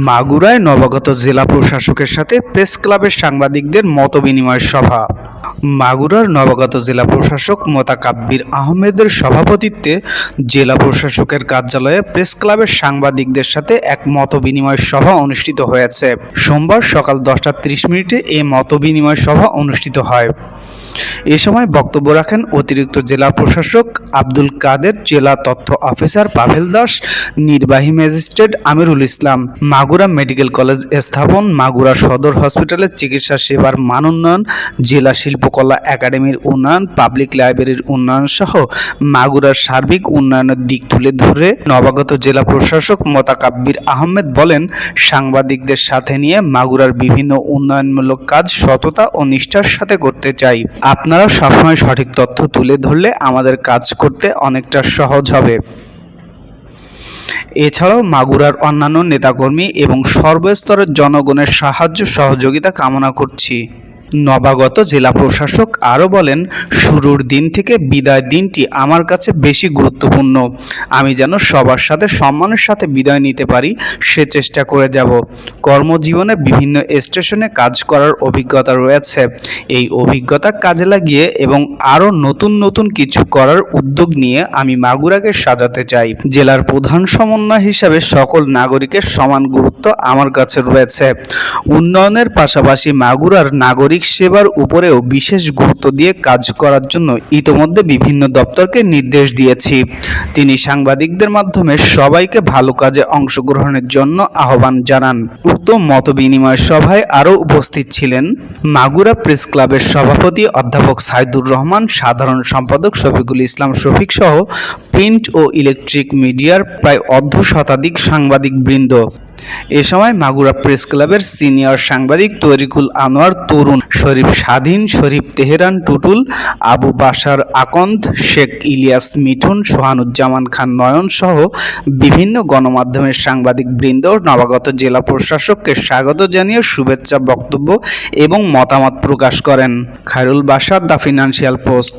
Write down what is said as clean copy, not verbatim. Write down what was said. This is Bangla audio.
মাগুরায় নবাগত জেলা প্রশাসকের সাথে প্রেস ক্লাবের সাংবাদিকদের মতবিনিময় সভা। মাগুরার নবাগত জেলা প্রশাসক মোতাকাব্বির আহমেদের সভাপতিত্বে জেলা প্রশাসকের কার্যালয়ে প্রেস ক্লাবের সাংবাদিকদের সাথে এক মতবিনিময় সভা অনুষ্ঠিত হয়েছে। সোমবার সকাল 10:30 এই মতবিনিময় সভা অনুষ্ঠিত হয়। এ সময় বক্তব্য রাখেন অতিরিক্ত জেলা প্রশাসক আব্দুল কাদের, জেলা তথ্য অফিসার পাভেল দাস, নির্বাহী magistrate Amirul Islam. Magura medical college স্থাপন, মাগুরা সদর হসপিটালের চিকিৎসা সেবার মান উন্নয়ন, জেলা শিল্পকলা একাডেমির উন্নয়ন, পাবলিক লাইব্রেরির উন্নয়ন সহ মাগুরার সার্বিক উন্নয়নের দিক তুলে ধরে নবাগত জেলা প্রশাসক মোতাকাব্বির আহমেদ বলেন, সাংবাদিকদের সাথে নিয়ে মাগুরার বিভিন্ন উন্নয়নমূলক কাজ সততা ও নিষ্ঠার সাথে করতে চাই। আপনারা সবসময় সঠিক তথ্য তুলে ধরলে আমাদের কাজ করতে অনেকটা সহজ হবে। এছাড়াও মাগুরার অন্যান্য নেতাকর্মী এবং সর্বস্তরের জনগণের সাহায্য সহযোগিতা কামনা করছি। নবাগত জেলা প্রশাসক আরও বলেন, শুরুর দিন থেকে বিদায় দিনটি আমার কাছে বেশি গুরুত্বপূর্ণ। আমি যেন সবার সাথে সম্মানের সাথে বিদায় নিতে পারি সে চেষ্টা করে যাব। কর্মজীবনে বিভিন্ন স্টেশনে কাজ করার অভিজ্ঞতা রয়েছে। এই অভিজ্ঞতা কাজে লাগিয়ে এবং আরও নতুন নতুন কিছু করার উদ্যোগ নিয়ে আমি মাগুরাকে সাজাতে চাই। জেলার প্রধান সমন্বয় হিসাবে সকল নাগরিকের সমান গুরুত্ব আমার কাছে রয়েছে। উন্নয়নের পাশাপাশি মাগুরার নাগরিক সেবার উপরেও বিশেষ গুরুত্ব দিয়ে কাজ করার জন্য ইতোমধ্যে বিভিন্ন দপ্তরকে নির্দেশ দিয়েছি। তিনি সাংবাদিকদের মাধ্যমে সবাইকে ভালো কাজে অংশগ্রহণের জন্য আহ্বান জানান। উক্ত মতবিনিময় সভায় আরও উপস্থিত ছিলেন মাগুরা প্রেস ক্লাবের সভাপতি অধ্যাপক সাইদুর রহমান, সাধারণ সম্পাদক শফিকুল ইসলাম শফিক সহ প্রিন্ট ও ইলেকট্রিক মিডিয়ার প্রায় অর্ধশতাধিক সাংবাদিকবৃন্দ। এ সময় মাগুরা প্রেস ক্লাবের সিনিয়র সাংবাদিক তরিকুল আনোয়ার তরুণ, শরীফ স্বাধীন, শরীফ তেহরান টুটুল, আবু বাশার আকন্দ, শেখ ইলিয়াস মিঠুন, সোহানুজ্জামান খান নয়ন সহ বিভিন্ন গণমাধ্যমের সাংবাদিকবৃন্দ নবাগত জেলা প্রশাসককে স্বাগত জানিয়ে শুভেচ্ছা বক্তব্য এবং মতামত প্রকাশ করেন। Khairul Bashar, the financial post.